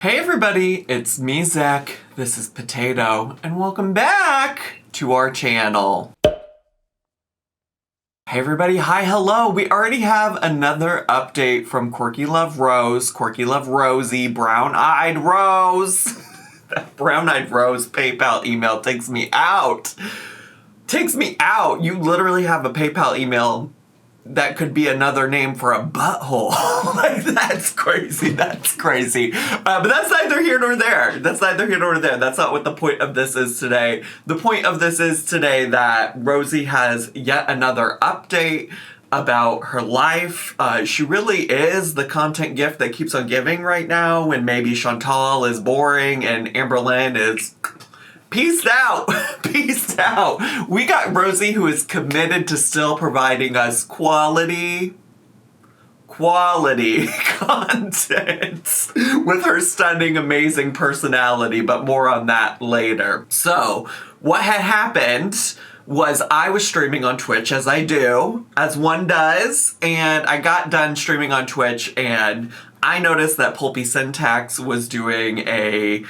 Hey everybody, it's me, Zack. This is Potato, and welcome back to our channel. Hey everybody, hi, hello. We already have another update from Quirky Love Rose, Quirky Love Rosie, Brown-Eyed Rose. That Brown-Eyed Rose PayPal email takes me out. Takes me out. You literally have a PayPal email that could be another name for a butthole. Like, that's crazy. That's crazy. But that's neither here nor there. That's neither here nor there. That's not what the point of this is today. The point of this is today that Rosie has yet another update about her life. She really is the content gift that keeps on giving right now when maybe Chantal is boring and Amberlynn is... peaced out. Peaced out. We got Rosie, who is committed to still providing us quality content with her stunning, amazing personality, but more on that later. So, what had happened was I was streaming on Twitch, as I do, as one does, and I got done streaming on Twitch, and I noticed that Pulpy Syntax was doing a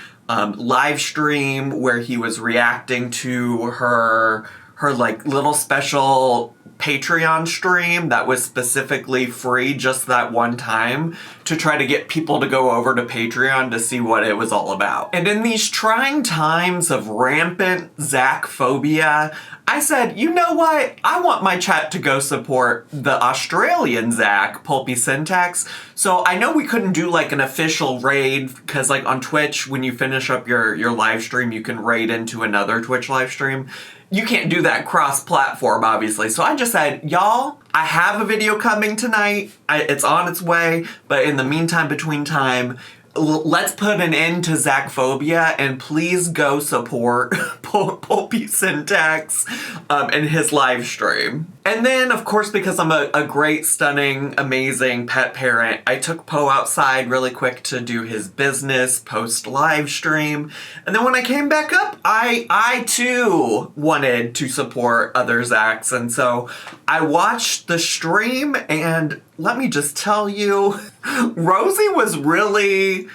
live stream where he was reacting to her like little special Patreon stream that was specifically free just that one time to try to get people to go over to Patreon to see what it was all about. And in these trying times of rampant Zack phobia, I said, you know what? I want my chat to go support the Australian Zack, Pulpy Syntax. So I know we couldn't do like an official raid because like on Twitch, when you finish up your live stream, you can raid into another Twitch live stream. You can't do that cross-platform, obviously. So I just said, y'all, I have a video coming tonight. It's on its way. But in the meantime, between time, let's put an end to Zackphobia and please go support Pulpy Syntax and his live stream. And then, of course, because I'm a great, stunning, amazing pet parent, I took Poe outside really quick to do his business post-live stream. And then when I came back up, I too wanted to support other Zacks. And so I watched the stream, and let me just tell you, Rosie was really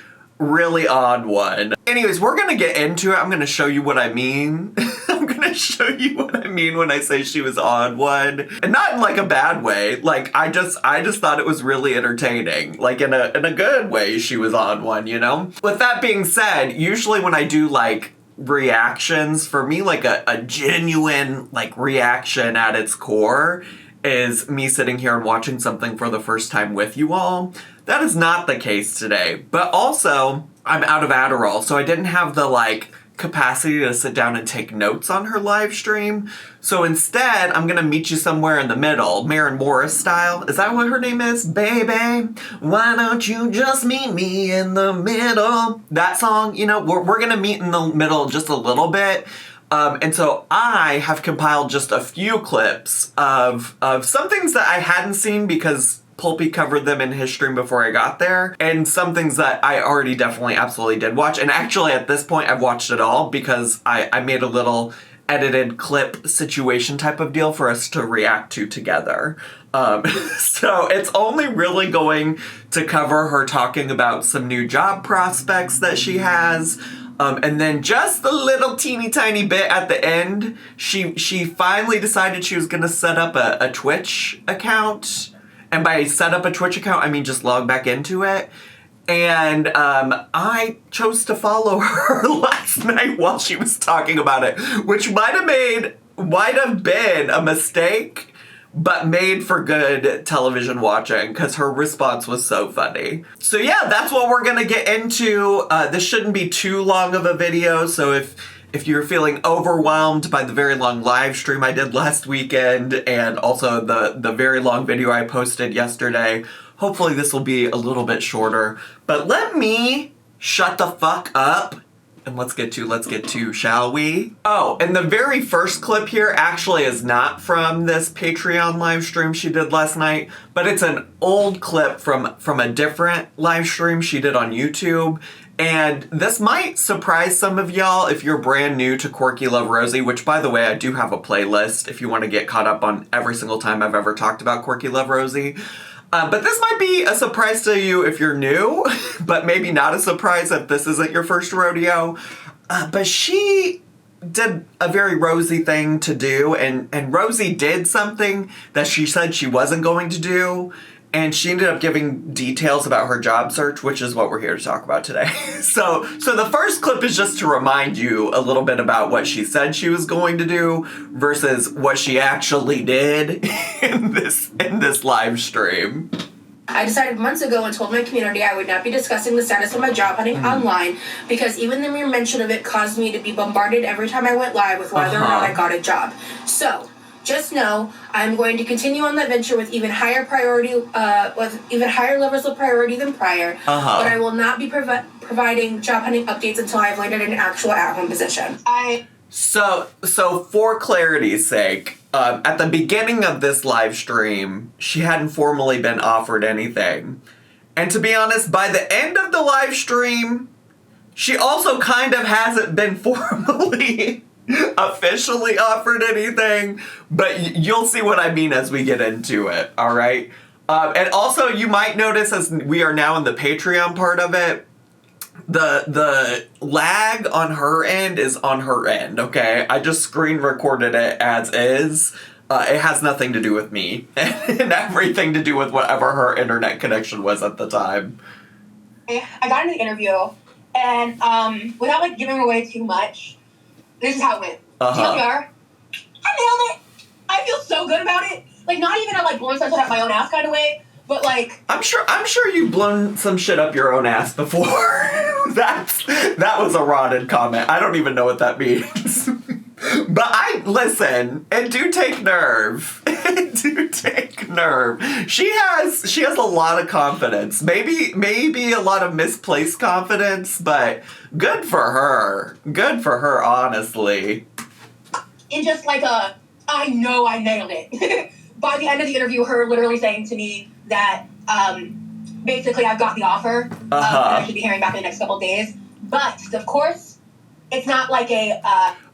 odd one. Anyways, we're gonna get into it. I'm gonna show you what I mean. I'm gonna show you what I mean when I say she was odd one. And not in like a bad way. Like, I just thought it was really entertaining. Like, in a good way, she was odd one, you know? With that being said, usually when I do like reactions, for me, like a genuine like reaction at its core is me sitting here and watching something for the first time with you all. That is not the case today. But also, I'm out of Adderall, so I didn't have the, like, capacity to sit down and take notes on her live stream. So instead, I'm gonna meet you somewhere in the middle, Maren Morris style. Is that what her name is? Baby, why don't you just meet me in the middle? That song, you know, we're gonna meet in the middle just a little bit. And so I have compiled just a few clips of some things that I hadn't seen because Pulpy covered them in his stream before I got there, and some things that I already definitely absolutely did watch. And actually at this point I've watched it all because I made a little edited clip situation type of deal for us to react to together. So it's only really going to cover her talking about some new job prospects that she has. And then just a little teeny tiny bit at the end, she finally decided she was gonna set up a Twitch account. And by set up a Twitch account, I mean just log back into it. And I chose to follow her last night while she was talking about it, which might have been a mistake, but made for good television watching because her response was so funny. So yeah, that's what we're gonna get into. This shouldn't be too long of a video, so if you're feeling overwhelmed by the very long live stream I did last weekend and also the very long video I posted yesterday, hopefully this will be a little bit shorter. But let me shut the fuck up and let's get to, shall we? Oh, and the very first clip here actually is not from this Patreon live stream she did last night, but it's an old clip from a different live stream she did on YouTube. And this might surprise some of y'all if you're brand new to Quirky Love Rosie, which, by the way, I do have a playlist if you want to get caught up on every single time I've ever talked about Quirky Love Rosie. But this might be a surprise to you if you're new, but maybe not a surprise if this isn't your first rodeo. But she did a very Rosie thing to do, and Rosie did something that she said she wasn't going to do, and she ended up giving details about her job search, which is what we're here to talk about today. So the first clip is just to remind you a little bit about what she said she was going to do versus what she actually did in this live stream. I decided months ago and told my community I would not be discussing the status of my job hunting online because even the mere mention of it caused me to be bombarded every time I went live with whether or not I got a job. So, just know I'm going to continue on that venture with even higher levels of priority than prior, but I will not be providing job hunting updates until I've landed an actual at-home position. So for clarity's sake, at the beginning of this live stream, she hadn't formally been offered anything. And to be honest, by the end of the live stream, she also kind of hasn't been formally officially offered anything, but you'll see what I mean as we get into it, all right? And also, you might notice as we are now in the Patreon part of it, the lag on her end is on her end, okay? I just screen recorded it as is. It has nothing to do with me and everything to do with whatever her internet connection was at the time. I got in the interview, and without like giving away too much, this is how it went. TLDR, I nailed it. I feel so good about it. Like, not even a like blowing something up my own ass kind of way, but like I'm sure you've blown some shit up your own ass before. that was a rotted comment. I don't even know what that means. But listen, and do take nerve. Do take nerve. She has a lot of confidence. Maybe a lot of misplaced confidence, but good for her. Good for her, honestly. In just like I know I nailed it. By the end of the interview, her literally saying to me that basically I've got the offer, and I should be hearing back in the next couple of days. But of course, it's not like a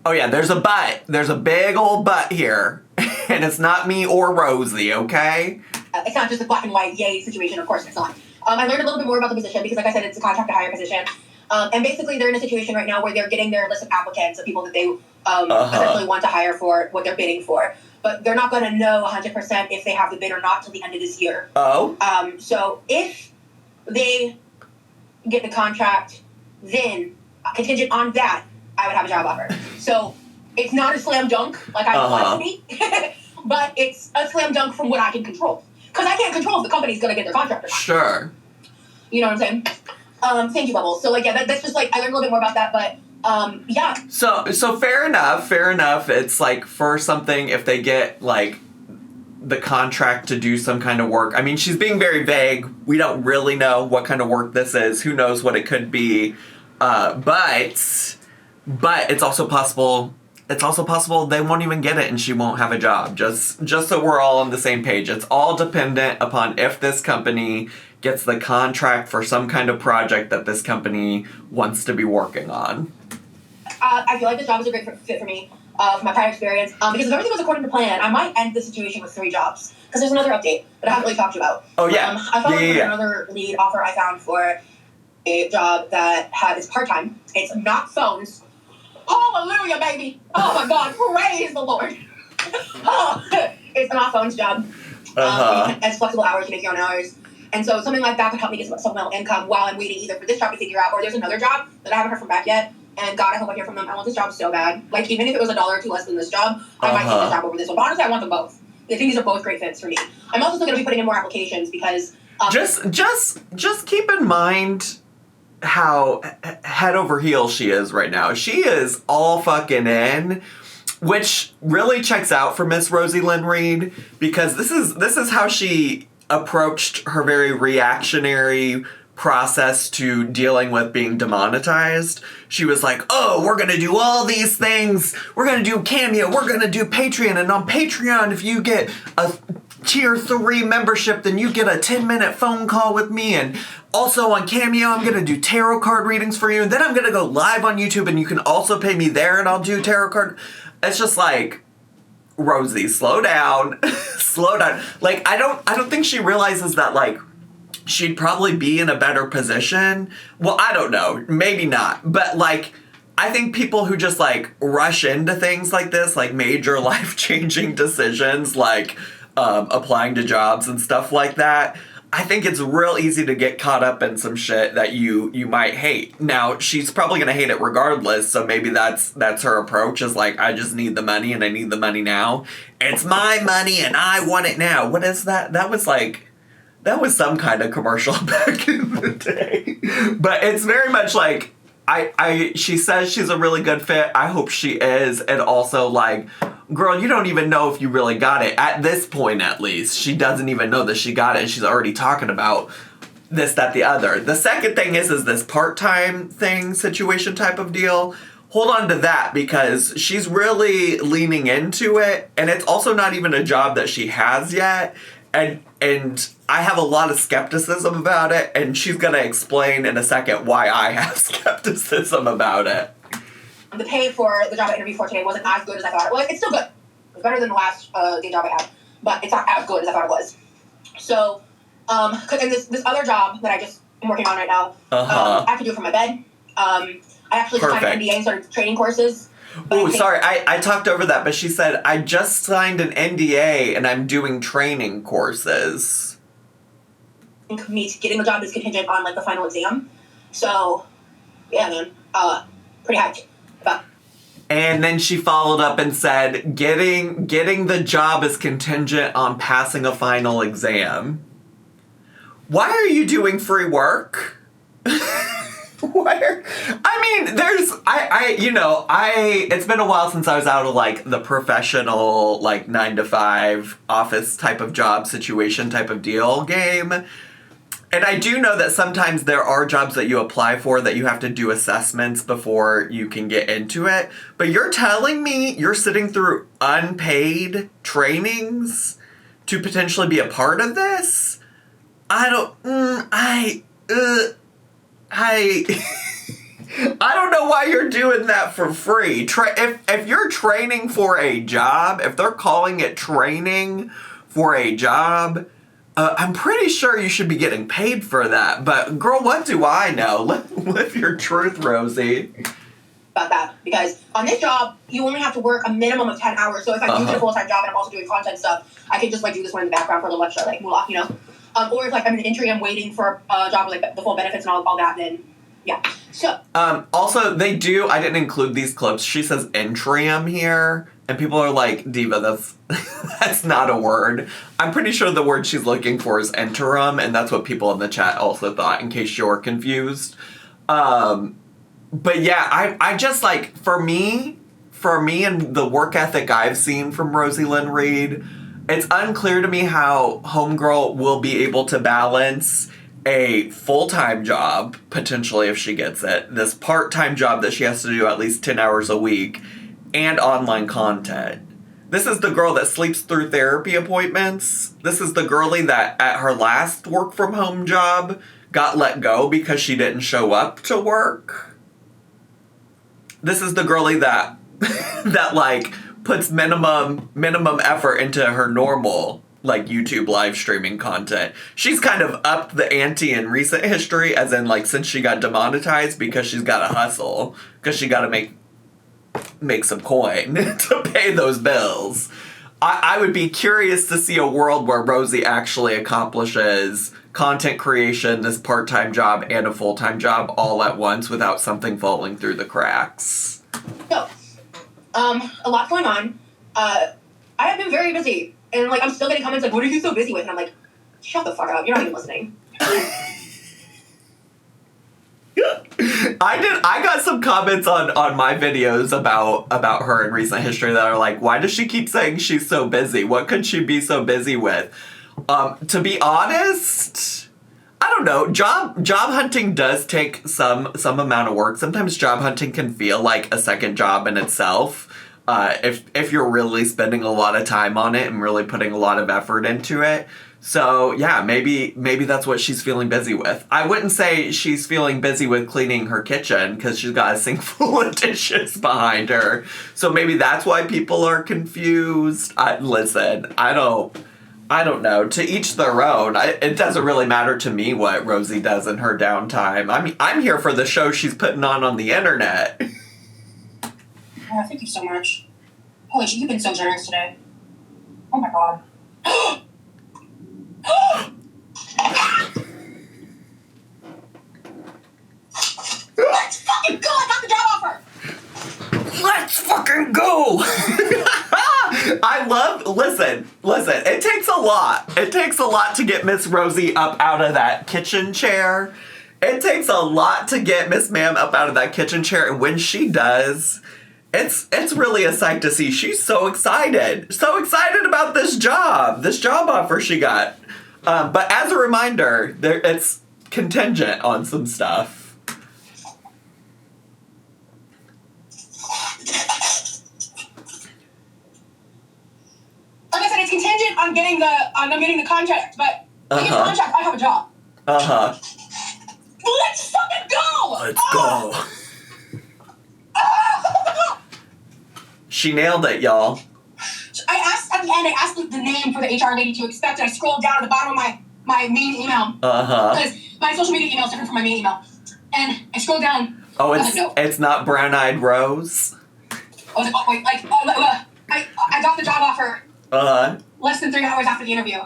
oh yeah, there's a but. There's a big old but here. And it's not me or Rosie, okay? It's not just a black and white yay situation. Of course it's not. I learned a little bit more about the position because, like I said, it's a contract to hire position. And basically they're in a situation right now where they're getting their list of applicants of people that they essentially want to hire for what they're bidding for. But they're not going to know 100% if they have the bid or not till the end of this year. Oh. So if they get the contract, then contingent on that, I would have a job offer. So it's not a slam dunk like I want it to be, but it's a slam dunk from what I can control. Because I can't control if the company's going to get their contract or not. Sure. You know what I'm saying? Thank you, Bubbles. So, like, yeah, that's just, like, I learned a little bit more about that, but, yeah. So fair enough. It's, like, for something, if they get, like, the contract to do some kind of work. I mean, she's being very vague. We don't really know what kind of work this is. Who knows what it could be. But it's also possible they won't even get it and she won't have a job. Just so we're all on the same page. It's all dependent upon if this company gets the contract for some kind of project that this company wants to be working on. I feel like this job is a great fit for me, from my prior experience. Because if everything was according to plan, I might end the situation with 3 jobs. Because there's another update that I haven't really talked about. Oh, yeah. I found another lead offer I found for a job that is part-time. It's not phones. Hallelujah, baby. Oh, my God. Praise the Lord. It's not phones job. As flexible hours, you make your own hours. And so something like that could help me get some supplemental income while I'm waiting either for this job to figure out, or there's another job that I haven't heard from back yet. And God, I hope I hear from them. I want this job so bad. Like, even if it was $1 or $2 less than this job, I might take this job over this one. But honestly, I want them both. I think these are both great fits for me. I'm also still going to be putting in more applications because... Just keep in mind how head over heels she is right now. She is all fucking in, which really checks out for Miss Rosie Lynn Reed, because this is how she approached her very reactionary process to dealing with being demonetized. She was like, oh, we're gonna do all these things. We're gonna do Cameo, we're gonna do Patreon, and on Patreon, if you get a tier 3 membership, then you get a 10-minute phone call with me, and also on Cameo, I'm gonna do tarot card readings for you, and then I'm gonna go live on YouTube, and you can also pay me there, and I'll do tarot card. It's just like, Rosie, slow down. Slow down. Like, I don't think she realizes that, like, she'd probably be in a better position. Well, I don't know. Maybe not. But, like, I think people who just, like, rush into things like this, like major life-changing decisions, like applying to jobs and stuff like that, I think it's real easy to get caught up in some shit that you might hate. Now, she's probably going to hate it regardless, so maybe that's her approach, is like, I just need the money and I need the money now. It's my money and I want it now. What is that? That was some kind of commercial back in the day. But it's very much like, she says she's a really good fit. I hope she is. And also, like, girl, you don't even know if you really got it. At this point, at least. She doesn't even know that she got it. And she's already talking about this, that, the other. The second thing is this part-time thing, situation type of deal. Hold on to that, because she's really leaning into it. And it's also not even a job that she has yet. And I have a lot of skepticism about it, and she's going to explain in a second why I have skepticism about it. The pay for the job I interviewed for today wasn't as good as I thought it was. It's still good. It's better than the last day job I had, but it's not as good as I thought it was. So, and this other job that I just am working on right now, I have to do it from my bed. I actually just signed an NDA and started training courses. Oh, sorry, I talked over that, but she said, I just signed an NDA and I'm doing training courses. Me getting the job is contingent on, like, the final exam. So, yeah, man, pretty hyped. But. And then she followed up and said, getting the job is contingent on passing a final exam. Why are you doing free work? It's been a while since I was out of, like, the professional, like, 9-to-5 office type of job situation type of deal game. And I do know that sometimes there are jobs that you apply for that you have to do assessments before you can get into it. But you're telling me you're sitting through unpaid trainings to potentially be a part of this? I don't know why you're doing that for free. If you're training for a job, if they're calling it training for a job, I'm pretty sure you should be getting paid for that. But girl, what do I know? Live your truth, Rosie. About that, because on this job, you only have to work a minimum of 10 hours. So if I do get a full-time job and I'm also doing content stuff, I can just, like, do this one in the background for a little extra, like, moolah, you know? Or if, like, I'm in an entry, I'm waiting for a job with, like, the full benefits and all that, then, yeah. So. Also, I didn't include these clips. She says Entrium here, and people are like, Diva, that's not a word. I'm pretty sure the word she's looking for is interim, and that's what people in the chat also thought, in case you're confused. But yeah, I just, like, for me and the work ethic I've seen from Rosie Lynn Reed, it's unclear to me how Homegirl will be able to balance a full-time job, potentially if she gets it, this part-time job that she has to do at least 10 hours a week, and online content. This is the girl that sleeps through therapy appointments. This is the girlie that at her last work-from-home job got let go because she didn't show up to work. This is the girlie that like puts minimum effort into her normal, like, YouTube live streaming content. She's kind of upped the ante in recent history, as in, like, since she got demonetized, because she's got to hustle, because she got to make some coin to pay those bills. I would be curious to see a world where Rosie actually accomplishes content creation, this part-time job, and a full-time job all at once without something falling through the cracks. So, a lot going on. I have been very busy. And, like, I'm still getting comments like, what are you so busy with? And I'm like, shut the fuck up. You're not even listening. I got some comments on my videos about her in recent history that are like, why does she keep saying she's so busy? What could she be so busy with? To be honest, I don't know. Job hunting does take some amount of work. Sometimes job hunting can feel like a second job in itself. If you're really spending a lot of time on it and really putting a lot of effort into it. So yeah, maybe that's what she's feeling busy with. I wouldn't say she's feeling busy with cleaning her kitchen because she's got a sink full of dishes behind her. So maybe that's why people are confused. Listen, I don't know. To each their own. It doesn't really matter to me what Rosie does in her downtime. I mean, I'm here for the show she's putting on the internet. Oh, thank you so much. Holy shit, you've been so generous today. Oh my god. Let's fucking go! I got the job offer! Let's fucking go! Listen, it takes a lot. It takes a lot to get Miss Rosie up out of that kitchen chair. It takes a lot to get Miss Ma'am up out of that kitchen chair, and when she does, it's really a sight to see. She's so excited about this job offer she got. But as a reminder, it's contingent on some stuff. Like I said, it's contingent on getting the contract, but to get the contract, I have a job. Let's fucking go! Let's go. She nailed it, y'all. I asked the name for the HR lady to expect, and I scrolled down to the bottom of my main email. Because my social media email is different from my main email. And I scrolled down. Oh, no. It's not Brown-Eyed Rose? I was like, oh, wait, I got the job offer less than 3 hours after the interview.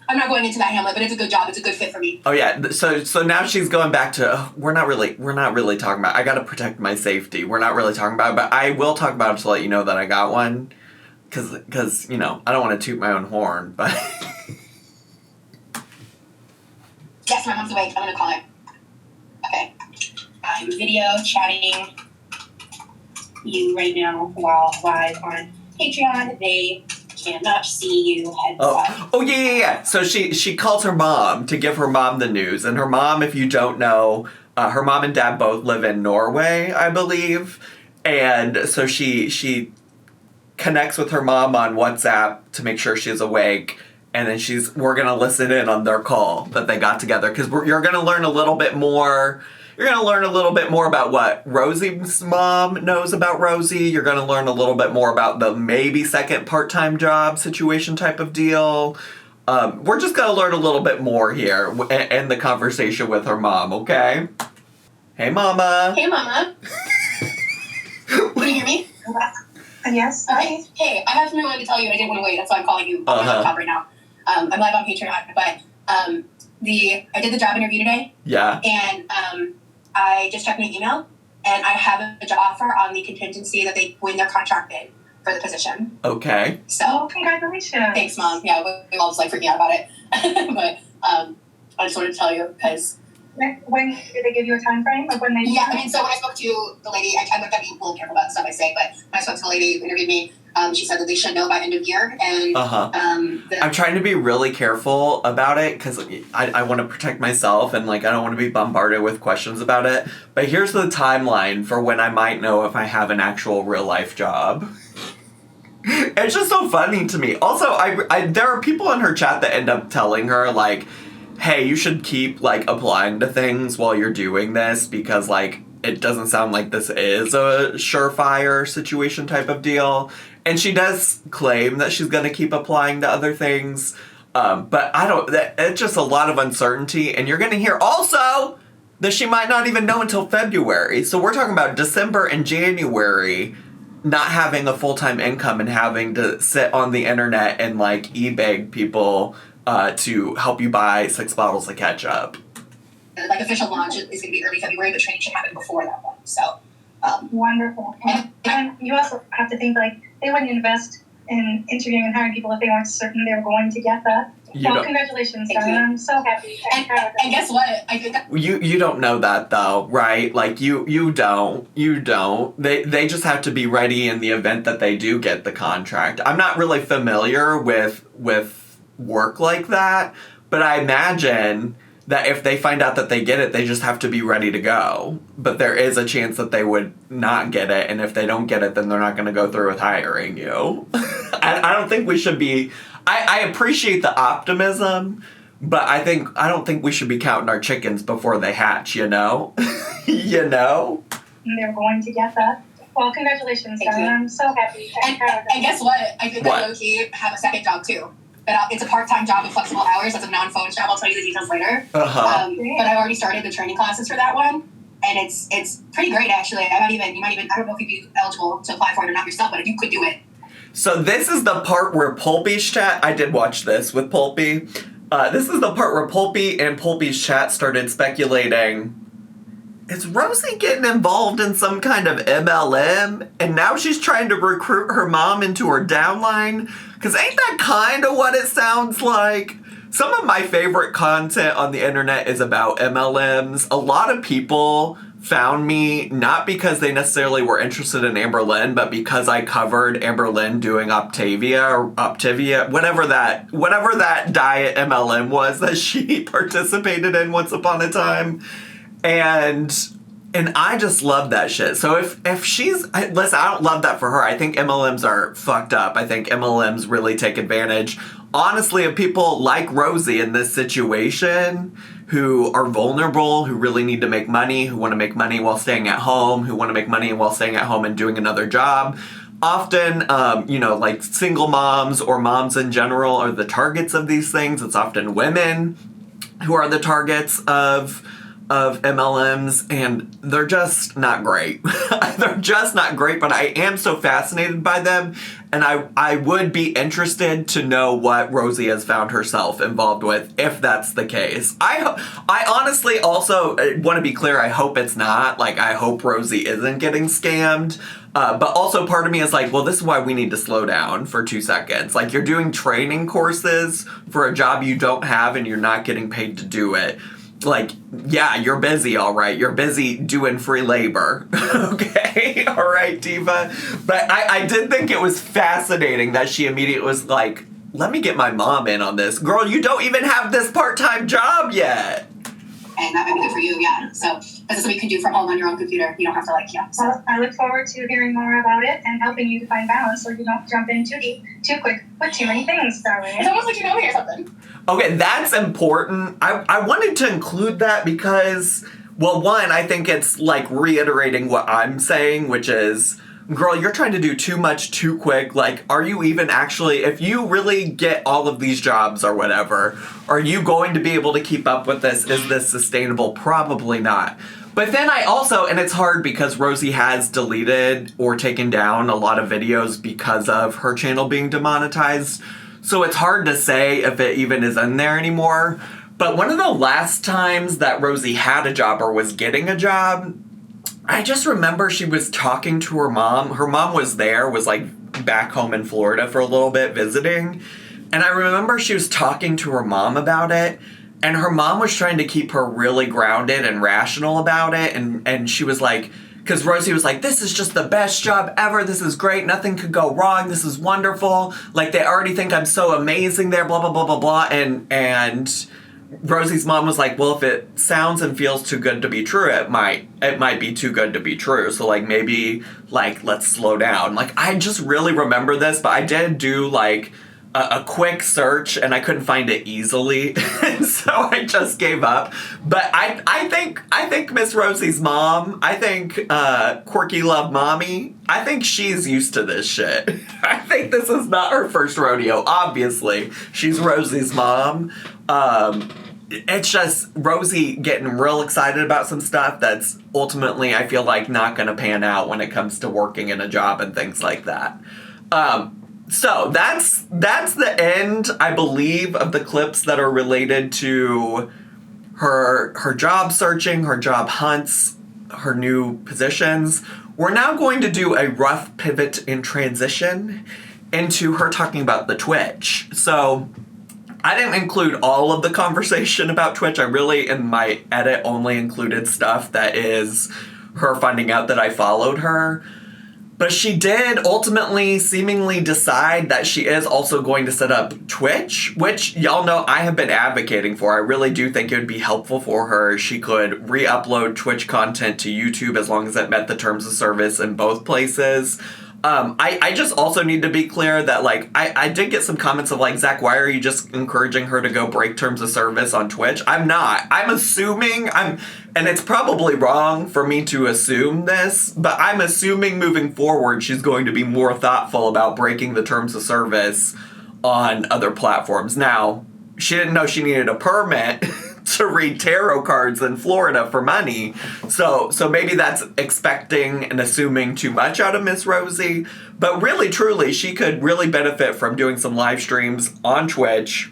I'm not going into that, Hamlet, but it's a good job. It's a good fit for me. Oh yeah, so now she's going back to we're not really talking about. I gotta protect my safety. We're not really talking about it, but I will talk about it to let you know that I got one, because I don't want to toot my own horn, but. Yes, my mom's awake. I'm gonna call her. Okay, I'm video chatting you right now while live on Patreon. They cannot see you. Heads up. Oh yeah. So she calls her mom to give her mom the news, and her mom, if you don't know, her mom and dad both live in Norway, I believe, and so she connects with her mom on WhatsApp to make sure she's awake, and then we're gonna listen in on their call that they got together, because you're gonna learn a little bit more. You're going to learn a little bit more about what Rosie's mom knows about Rosie. You're going to learn a little bit more about the maybe second part-time job situation type of deal. We're just going to learn a little bit more here in the conversation with her mom, okay? Hey, Mama. Hey, Mama. Can you hear me? Yes. Okay. Hey, I have something I wanted to tell you, and I didn't want to wait. That's why I'm calling you on my laptop right now. I'm live on Patreon, but I did the job interview today. Yeah. And I just checked my email, and I have a job offer on the contingency that they win their contract bid for the position. Okay. So, congratulations. Thanks, Mom. Yeah, we all just freaking out about it. But I just wanted to tell you because. When did they give you a time frame of when they? Yeah, I mean, so when I spoke to the lady, I'm going to be a little careful about the stuff I say, but when I spoke to the lady who interviewed me, she said that they should know by end of year, and I'm trying to be really careful about it because I want to protect myself, and I don't want to be bombarded with questions about it. But here's the timeline for when I might know if I have an actual real life job. It's just so funny to me. Also, I there are people in her chat that end up telling her hey, you should keep applying to things while you're doing this, because it doesn't sound like this is a surefire situation type of deal. And she does claim that she's going to keep applying to other things. But it's just a lot of uncertainty. And you're going to hear also that she might not even know until February. So we're talking about December and January not having a full-time income and having to sit on the internet and e-beg people to help you buy 6 bottles of ketchup. The official launch is going to be early February, but training should happen before that one. So, wonderful. And you also have to think they wouldn't invest in interviewing and hiring people if they weren't certain they were going to get that. Congratulations, Diane. I'm so happy. And guess what? I think that you don't know that though, right? You don't. They just have to be ready in the event that they do get the contract. I'm not really familiar with work like that, but I imagine that if they find out that they get it, they just have to be ready to go. But there is a chance that they would not get it, and if they don't get it, then they're not going to go through with hiring you. I don't think we should be I appreciate the optimism, but I don't think we should be counting our chickens before they hatch, you know? You know? And they're going to get that. Well, congratulations, Thank Darren. you. I'm so happy. And guess what? I think What? that low-key have a second job too. But it's a part-time job with flexible hours. That's a non-phone job. I'll tell you the details later. Uh-huh. But I've already started the training classes for that one, and it's pretty great actually. You might even I don't know if you'd be eligible to apply for it or not yourself, but you could do it. So this is the part where Pulpy's chat, I did watch this with Pulpy. This is the part where Pulpy and Pulpy's chat started speculating, is Rosie getting involved in some kind of MLM? And now she's trying to recruit her mom into her downline? Because ain't that kind of what it sounds like? Some of my favorite content on the internet is about MLMs. A lot of people found me not because they necessarily were interested in Amberlynn, but because I covered Amberlynn doing Optivia, whatever that diet MLM was that she participated in once upon a time. And I just love that shit. So if she's, listen, I don't love that for her. I think MLMs are fucked up. I think MLMs really take advantage, honestly, of people like Rosie in this situation who are vulnerable, who really need to make money, who want to make money while staying at home, who want to make money while staying at home and doing another job. Often, like single moms or moms in general are the targets of these things. It's often women who are the targets of MLMs, and they're just not great. They're just not great, but I am so fascinated by them, and I would be interested to know what Rosie has found herself involved with, if that's the case. I honestly also want to be clear, I hope it's not. Like, I hope Rosie isn't getting scammed. But also part of me is like, well, this is why we need to slow down for 2 seconds. Like, you're doing training courses for a job you don't have and you're not getting paid to do it. Like, yeah, you're busy, all right. You're busy doing free labor. Okay? All right, Diva. But I did think it was fascinating that she immediately was like, let me get my mom in on this. Girl, you don't even have this part-time job yet. And that might be good for you, yeah. So this is something you can do from home on your own computer. You don't have to So Well, I look forward to hearing more about it and helping you to find balance so you don't jump in too deep, too quick, with too many things, darling. it's almost like you know me or something. Okay, that's important. I wanted to include that because, well, one, I think it's like reiterating what I'm saying, which is, girl, you're trying to do too much too quick. Like, are you even actually, if you really get all of these jobs or whatever, are you going to be able to keep up with this? Is this sustainable? Probably not. But then I also, and it's hard because Rosie has deleted or taken down a lot of videos because of her channel being demonetized. So it's hard to say if it even is in there anymore. But one of the last times that Rosie had a job or was getting a job, I just remember she was talking to her mom. Her mom was there, was like back home in Florida for a little bit visiting. And I remember she was talking to her mom about it. And her mom was trying to keep her really grounded and rational about it. And she was like, because Rosie was like, this is just the best job ever. This is great. Nothing could go wrong. This is wonderful. Like, they already think I'm so amazing there, blah, blah, blah, blah, blah. And Rosie's mom was like, well, if it sounds and feels too good to be true, it might be too good to be true. So, like, maybe, like, let's slow down. Like, I just really remember this, but I did do, like, a quick search, and I couldn't find it easily, so I just gave up. But I think Miss Rosie's mom, I think Quirky Love Mommy, I think she's used to this shit. I think this is not her first rodeo. Obviously, she's Rosie's mom. It's just Rosie getting real excited about some stuff that's ultimately, I feel like, not going to pan out when it comes to working in a job and things like that. So that's the end, I believe, of the clips that are related to her job searching, her job hunts, her new positions. We're now going to do a rough pivot and transition into her talking about the Twitch. So I didn't include all of the conversation about Twitch. I really, in my edit, only included stuff that is her finding out that I followed her. But she did ultimately seemingly decide that she is also going to set up Twitch, which y'all know I have been advocating for. I really do think it would be helpful for her. She could re-upload Twitch content to YouTube as long as it met the terms of service in both places. I just also need to be clear that, like, I did get some comments of, like, Zack, why are you just encouraging her to go break terms of service on Twitch? I'm not. I'm assuming, and it's probably wrong for me to assume this, but I'm assuming moving forward she's going to be more thoughtful about breaking the terms of service on other platforms. Now, she didn't know she needed a permit to read tarot cards in Florida for money. So maybe that's expecting and assuming too much out of Miss Rosie. But really, truly, she could really benefit from doing some live streams on Twitch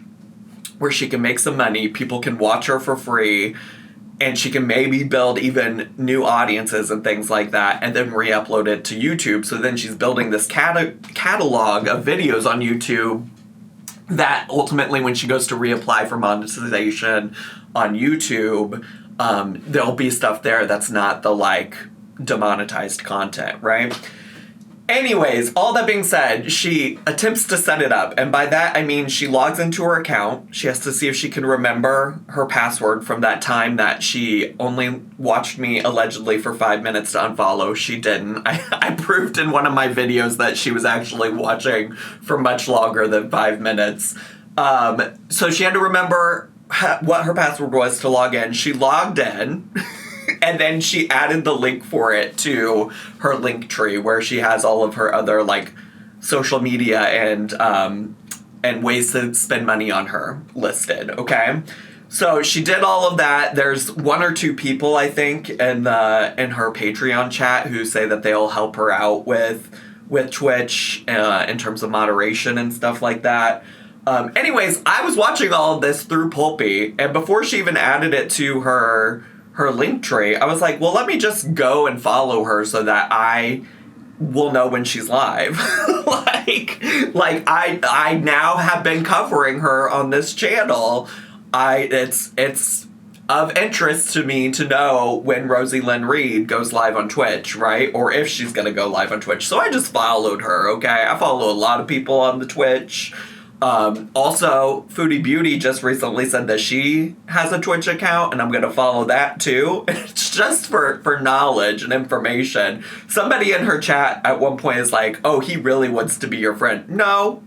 where she can make some money. People can watch her for free. And she can maybe build even new audiences and things like that, and then re-upload it to YouTube. So then she's building this catalog of videos on YouTube that ultimately, when she goes to reapply for monetization on YouTube, there'll be stuff there that's not the, like, demonetized content, right? Anyways, all that being said, she attempts to set it up, and by that I mean she logs into her account. She has to see if she can remember her password from that time that she only watched me allegedly for 5 minutes to unfollow. She didn't. I proved in one of my videos that she was actually watching for much longer than 5 minutes. So she had to remember what her password was to log in. She logged in. And then she added the link for it to her link tree where she has all of her other, like, social media and ways to spend money on her listed, okay? So she did all of that. There's 1 or 2 people, I think, in her Patreon chat who say that they'll help her out with Twitch in terms of moderation and stuff like that. Anyways, I was watching all of this through Pulpy, and before she even added it to her link tree, I was like, well, let me just go and follow her so that I will know when she's live. like I now have been covering her on this channel. It's of interest to me to know when Rosie Lynn Reed goes live on Twitch, right? Or if she's gonna go live on Twitch. So I just followed her, okay? I follow a lot of people on the Twitch. Also, Foodie Beauty just recently said that she has a Twitch account, and I'm gonna follow that too. It's just for knowledge and information. Somebody in her chat at one point is like, "Oh, he really wants to be your friend." No.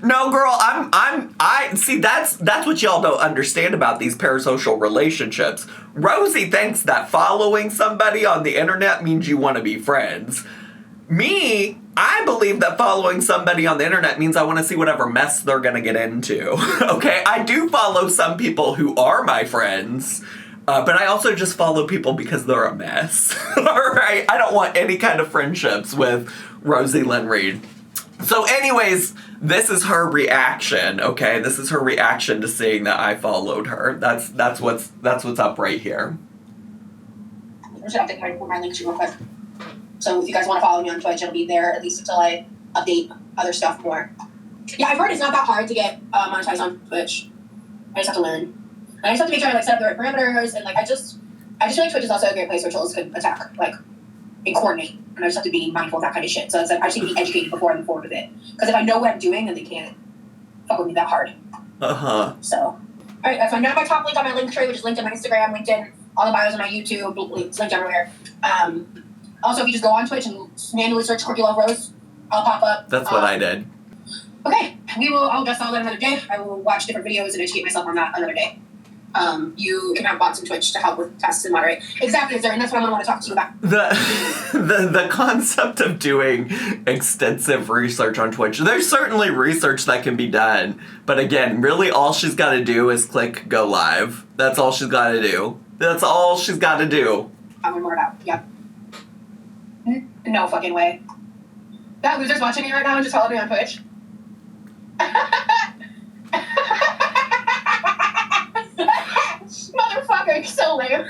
No, girl, I see, that's what y'all don't understand about these parasocial relationships. Rosie thinks that following somebody on the internet means you want to be friends. Me, I believe that following somebody on the internet means I want to see whatever mess they're going to get into. Okay? I do follow some people who are my friends, but I also just follow people because they're a mess. Alright? I don't want any kind of friendships with Rosie Lynn Reed. So anyways, this is her reaction, okay? This is her reaction to seeing that I followed her. That's what's up right here. I'm just gonna update my link to real quick. So if you guys want to follow me on Twitch, it'll be there at least until I update other stuff more. Yeah, I've heard it's not that hard to get monetized on Twitch. I just have to learn. And I just have to make sure I set up the right parameters, and I just feel like Twitch is also a great place where trolls could attack, and coordinate. And I just have to be mindful of that kind of shit. So it's I just need to be educated before I move forward with it. Because if I know what I'm doing, then they can't fuck with me that hard. So, alright, if I know my top link on my link tree, which is linked in my Instagram, LinkedIn, all the bios on my YouTube, it's linked everywhere. Also, if you just go on Twitch and manually search Quirky Love Rose, I'll pop up. That's what I did. Okay, I'll address all that another day. I will watch different videos and educate myself on that another day. You can have bots on Twitch to help with tasks and moderate. Exactly, sir, and that's what I'm going to want to talk to you about. The concept of doing extensive research on Twitch, there's certainly research that can be done, but again, really all she's got to do is click go live. That's all she's got to do. That's all she's got to do. I'll learn more about. Yep. No fucking way. That loser's watching me right now and just followed me on Twitch. Motherfucker, you're so lame.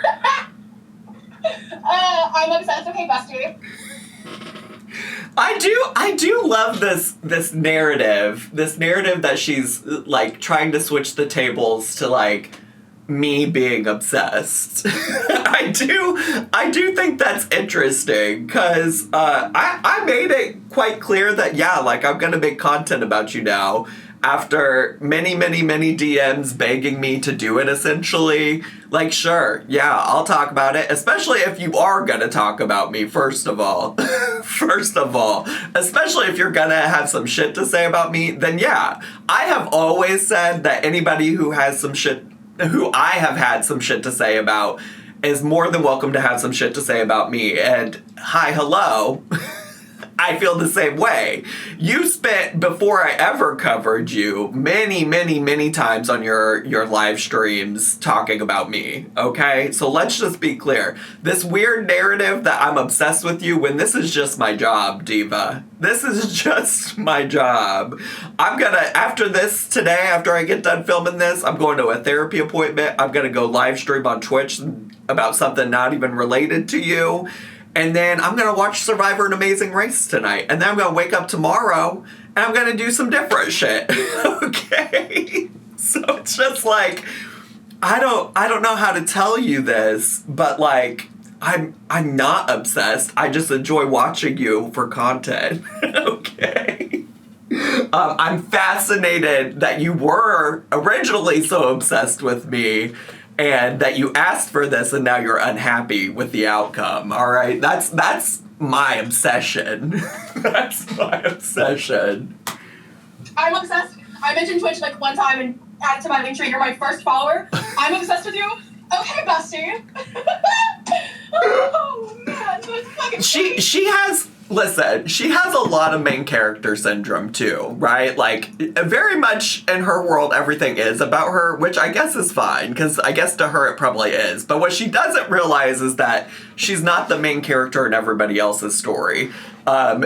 I'm obsessed. Okay, Buster. I do love this narrative that she's trying to switch the tables to me being obsessed. I do think that's interesting because I made it quite clear that I'm gonna make content about you now. After many DMs begging me to do it, essentially, Like, sure, yeah, I'll talk about it, especially if you are gonna talk about me, first of all. First of all. Especially if you're gonna have some shit to say about me, then yeah. I have always said that anybody who I have had some shit to say about is more than welcome to have some shit to say about me. And hi, hello. I feel the same way. You spent, before I ever covered you, many, many, many times on your live streams talking about me, okay? So let's just be clear. This weird narrative that I'm obsessed with you, when this is just my job, Diva. This is just my job. I'm gonna, after this today, after I get done filming this, I'm going to a therapy appointment. I'm gonna go live stream on Twitch about something not even related to you. And then I'm going to watch Survivor and Amazing Race tonight. And then I'm going to wake up tomorrow and I'm going to do some different shit. Okay? So it's just like, I don't know how to tell you this, but like, I'm not obsessed. I just enjoy watching you for content. Okay? I'm fascinated that you were originally so obsessed with me. And that you asked for this and now you're unhappy with the outcome, all right? That's my obsession. That's my obsession. I'm obsessed. I mentioned Twitch like one time and added to my link tree. You're my first follower. I'm obsessed with you. Okay, bestie. Oh, man. That's fucking She has... Listen, she has a lot of main character syndrome too, right? Like, very much in her world, everything is about her, which I guess is fine, because I guess to her it probably is. But what she doesn't realize is that she's not the main character in everybody else's story.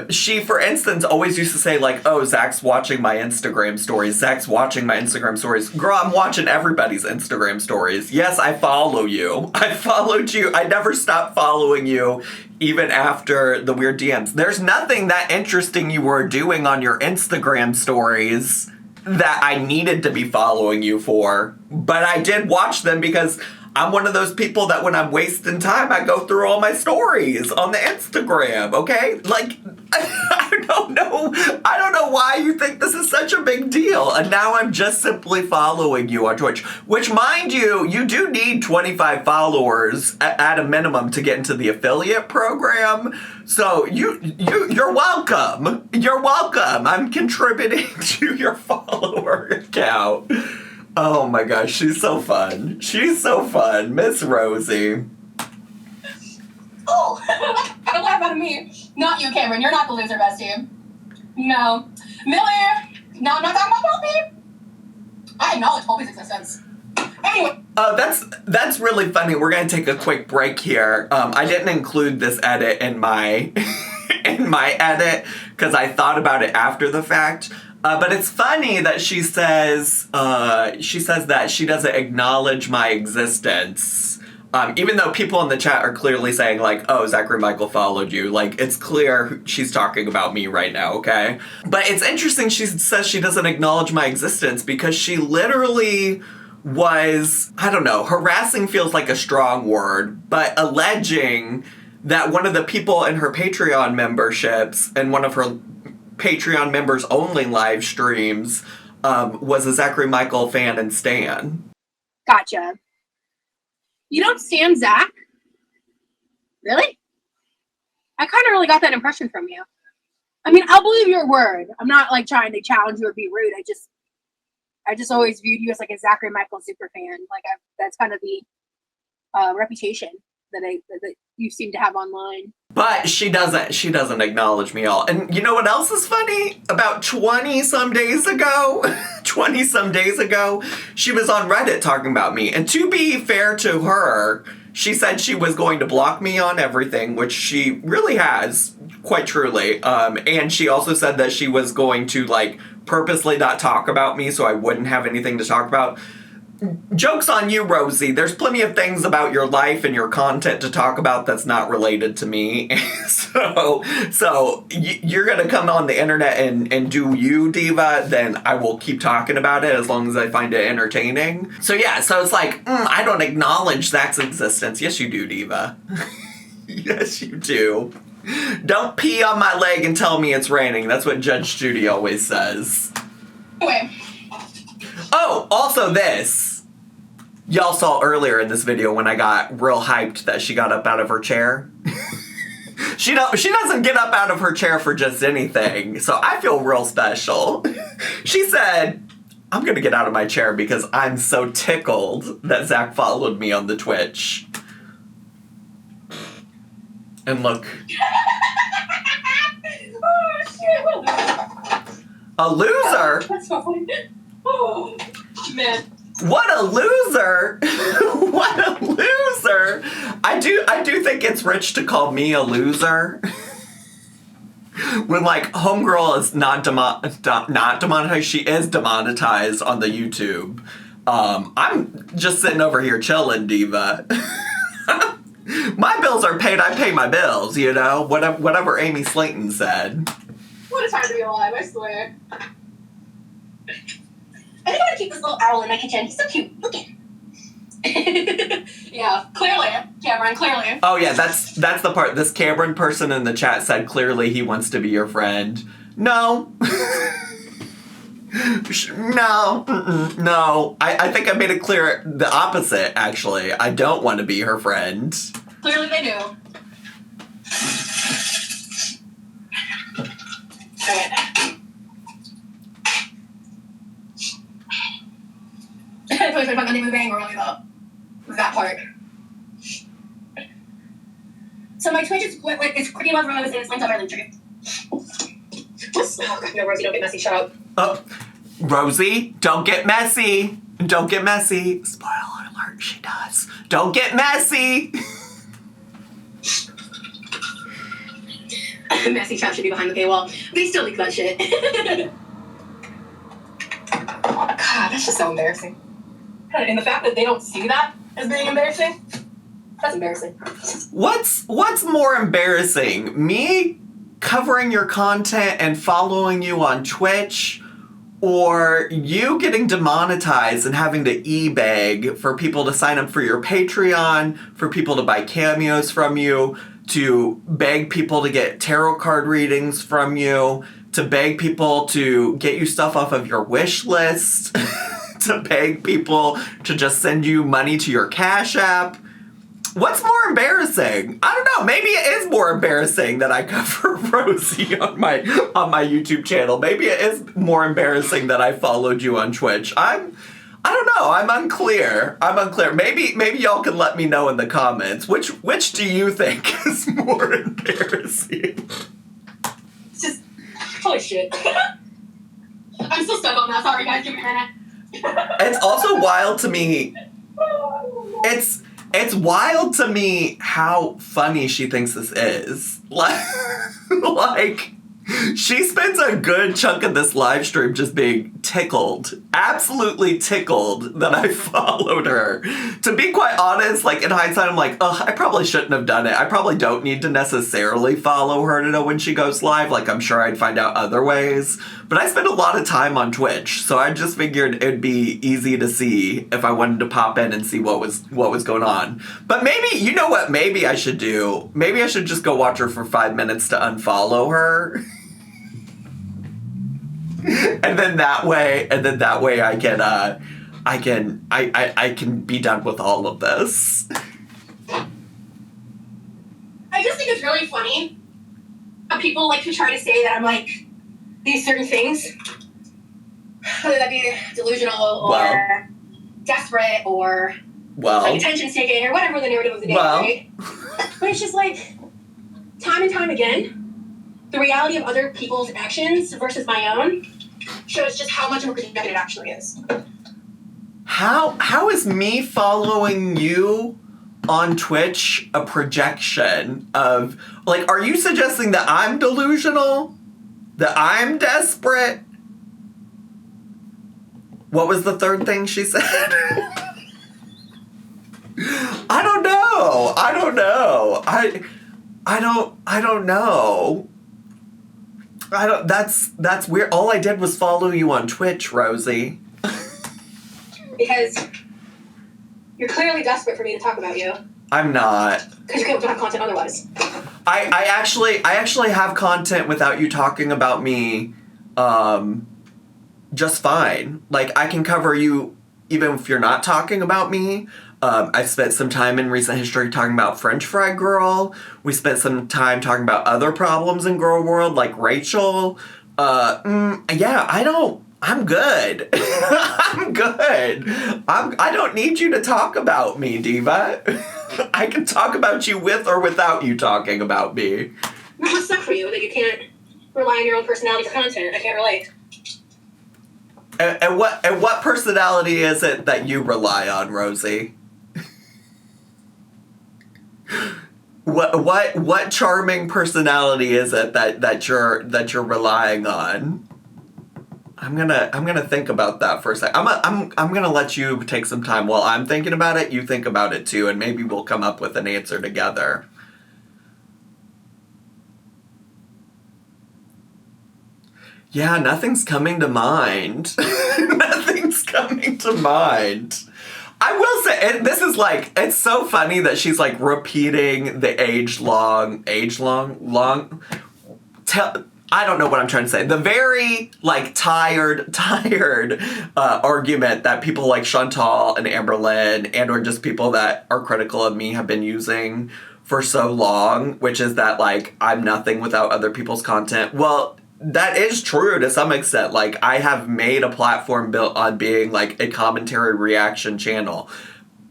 She, for instance, always used to say, like, oh, Zack's watching my Instagram stories. Zack's watching my Instagram stories. Girl, I'm watching everybody's Instagram stories. Yes, I follow you. I followed you. I never stopped following you, even after the weird DMs. There's nothing that interesting you were doing on your Instagram stories that I needed to be following you for. But I did watch them because I'm one of those people that when I'm wasting time, I go through all my stories on the Instagram, okay? Like, I don't know why you think this is such a big deal. And now I'm just simply following you on Twitch, which, mind you, you do need 25 followers at a minimum to get into the affiliate program. So you're welcome. You're welcome. I'm contributing to your follower account. Oh my gosh, she's so fun. She's so fun. Miss Rosie. Oh, don't laugh at me. Not you, Cameron. You're not the loser, bestie. No. Millie! No, I'm not talking about Poppy. I acknowledge Poppy's existence. Anyway. That's really funny. We're gonna take a quick break here. I didn't include this edit in my in my edit because I thought about it after the fact. But it's funny that she says that she doesn't acknowledge my existence. Even though people in the chat are clearly saying, like, oh, Zachary Michael followed you. Like, it's clear she's talking about me right now, okay? But it's interesting she says she doesn't acknowledge my existence because she literally was, I don't know, harassing feels like a strong word, but alleging that one of the people in her Patreon memberships and one of her Patreon members only live streams was a Zachary Michael fan and stan. Gotcha. You don't stan Zack? Really? I kind of really got that impression from you. I mean, I'll believe your word. I'm not like trying to challenge you or be rude. I just always viewed you as like a Zachary Michael super fan. Like that's kind of the reputation that you seem to have online. But she doesn't acknowledge me all. And you know what else is funny? About 20 some days ago, she was on Reddit talking about me. And to be fair to her, she said she was going to block me on everything, which she really has, quite truly. And she also said that she was going to, like, purposely not talk about me so I wouldn't have anything to talk about. Joke's on you, Rosie. There's plenty of things about your life and your content to talk about that's not related to me. So you're going to come on the internet and do you, Diva, then I will keep talking about it as long as I find it entertaining. So yeah, so it's like, I don't acknowledge Zach's existence. Yes, you do, Diva. Yes, you do. Don't pee on my leg and tell me it's raining. That's what Judge Judy always says. Anyway. Oh, also this. Y'all saw earlier in this video when I got real hyped that she got up out of her chair. She doesn't get up out of her chair for just anything, so I feel real special. She said, I'm gonna get out of my chair because I'm so tickled that Zack followed me on the Twitch. And look. Oh, shit. A loser? That's so funny. Oh, man. What a loser! What a loser! I do think it's rich to call me a loser. When like homegirl is not demonetized, she is demonetized on the YouTube. I'm just sitting over here chilling, diva. My bills are paid. I pay my bills. You know, whatever Amy Slayton said. What a time to be alive! I swear. I think I'm gonna keep this little owl in my kitchen. He's so cute. Look at him. Yeah, clearly, Cameron, clearly. Oh yeah, that's the part. This Cameron person in the chat said clearly he wants to be your friend. No. No. No. I think I made it clear the opposite, actually. I don't want to be her friend. Clearly they do. Alright. I totally forgot the moving early though. That part. So my Twitch is it's Pretty Love Rose and it's linked on my link tree. Oh God, no, Rosie, don't get messy. Shut up. Oh, Rosie, don't get messy. Don't get messy. Spoiler alert, she does. Don't get messy. Messy chat should be behind the paywall. They still leak that shit. God, that's just so embarrassing. And the fact that they don't see that as being embarrassing, that's embarrassing. What's more embarrassing? Me covering your content and following you on Twitch, or you getting demonetized and having to e-beg for people to sign up for your Patreon, for people to buy cameos from you, to beg people to get tarot card readings from you, to beg people to get you stuff off of your wish list, to beg people to just send you money to your Cash App. What's more embarrassing? I don't know. Maybe it is more embarrassing that I cover Rosie on my YouTube channel. Maybe it is more embarrassing that I followed you on Twitch. I don't know. I'm unclear. Maybe y'all can let me know in the comments. Which do you think is more embarrassing? It's just holy shit. I'm still stuck on that. Sorry guys, give me a minute. It's also wild to me. It's wild to me how funny she thinks this is. Like, she spends a good chunk of this live stream just being tickled, absolutely tickled that I followed her. To be quite honest, like in hindsight, I'm like, ugh, I probably shouldn't have done it. I probably don't need to necessarily follow her to know when she goes live. Like, I'm sure I'd find out other ways. But I spend a lot of time on Twitch, so I just figured it'd be easy to see if I wanted to pop in and see what was going on. But maybe, you know what maybe I should do? Maybe I should just go watch her for 5 minutes to unfollow her. And then that way I can be done with all of this. I just think it's really funny how people like to try to say that I'm like these certain things, whether that be delusional or desperate or like attention seeking or whatever the narrative of the day, right? But it's just like time and time again, the reality of other people's actions versus my own shows just how much of a projection it actually is. How is me following you on Twitch a projection of, like, are you suggesting that I'm delusional? That I'm desperate? What was the third thing she said? I don't know. I don't know. That's weird. All I did was follow you on Twitch, Rosie. Because you're clearly desperate for me to talk about you. I'm not. Because you don't have content otherwise. I actually have content without you talking about me just fine. Like, I can cover you even if you're not talking about me. I spent some time in recent history talking about French Fry Girl. We spent some time talking about other problems in girl world, like Rachel. I'm good. I'm good. I don't need you to talk about me, Diva. I can talk about you with or without you talking about me. What's that for you? That you can't rely on your own personality for content? I can't relate. And what personality is it that you rely on, Rosie? What charming personality is it that you're relying on? I'm gonna think about that for a sec. I'm gonna let you take some time while I'm thinking about it. You think about it too, and maybe we'll come up with an answer together. Yeah, nothing's coming to mind. Nothing's coming to mind. I will say, this is like, it's so funny that she's like repeating the I don't know what I'm trying to say. The very like tired argument that people like Chantal and Amberlynn and or just people that are critical of me have been using for so long, which is that like I'm nothing without other people's content. Well, that is true to some extent. Like, I have made a platform built on being, like, a commentary reaction channel.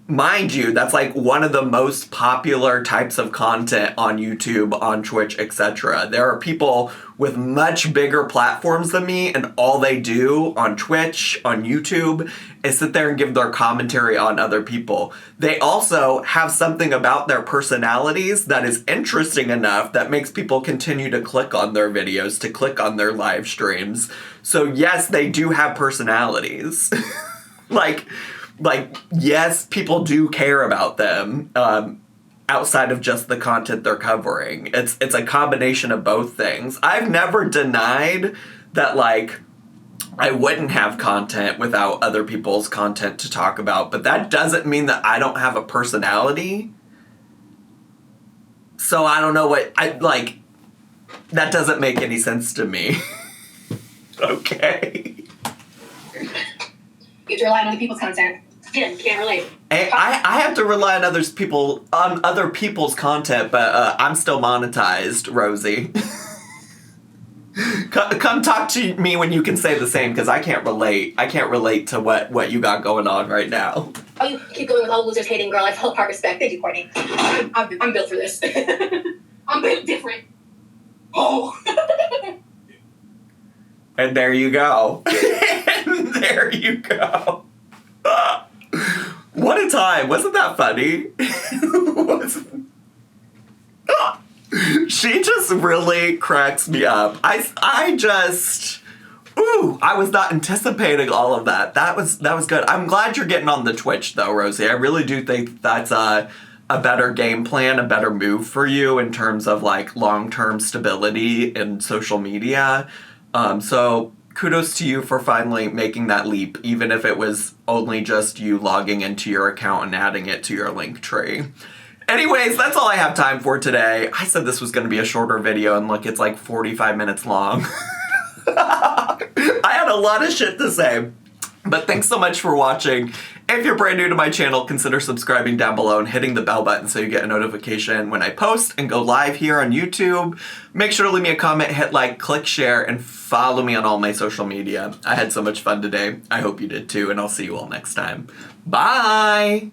Mind you, that's, like, one of the most popular types of content on YouTube, on Twitch, etc. There are people with much bigger platforms than me, and all they do on Twitch, on YouTube, is sit there and give their commentary on other people. They also have something about their personalities that is interesting enough that makes people continue to click on their videos, to click on their live streams. So yes, they do have personalities. like, yes, people do care about them, outside of just the content they're covering. It's a combination of both things. I've never denied that, like, I wouldn't have content without other people's content to talk about, but that doesn't mean that I don't have a personality. So I don't know that doesn't make any sense to me. Okay. You have to rely on other people's content. Again, can't relate. I have to rely on other people's content, but I'm still monetized, Rosie. Come talk to me when you can say the same, because I can't relate. I can't relate to what you got going on right now. Oh, you keep going with all the losers hating girl. I felt part respect. Thank you, Courtney. I'm built for this. I'm built different. Oh. And there you go. And there you go. What a time. Wasn't that funny? She just really cracks me up. I was not anticipating all of that. That was good. I'm glad you're getting on the Twitch though, Rosie. I really do think that's a better game plan, a better move for you in terms of like long-term stability in social media. So kudos to you for finally making that leap, even if it was only just you logging into your account and adding it to your link tree. Anyways, that's all I have time for today. I said this was going to be a shorter video, and look, it's like 45 minutes long. I had a lot of shit to say. But thanks so much for watching. If you're brand new to my channel, consider subscribing down below and hitting the bell button so you get a notification when I post and go live here on YouTube. Make sure to leave me a comment, hit like, click share, and follow me on all my social media. I had so much fun today. I hope you did too, and I'll see you all next time. Bye!